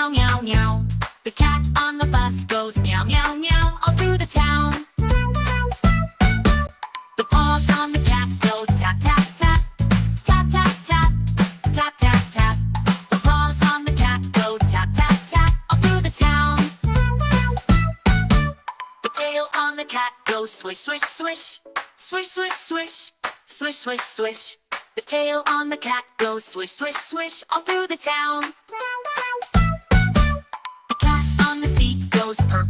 meow, meow, meow. The cat on the bus goes meow, meow, meow all through the town. The paws on the cat go tap, tap, tap. Tap, tap, tap. Tap, tap, tap. The paws on the cat go tap, tap, tap all through the town. The tail on the cat goes swish, swish, swish. Swish, swish, swish. Swish, swish, swish. The tail on the cat goes swish, swish, swish all through the town. The cat on the seat goes purr,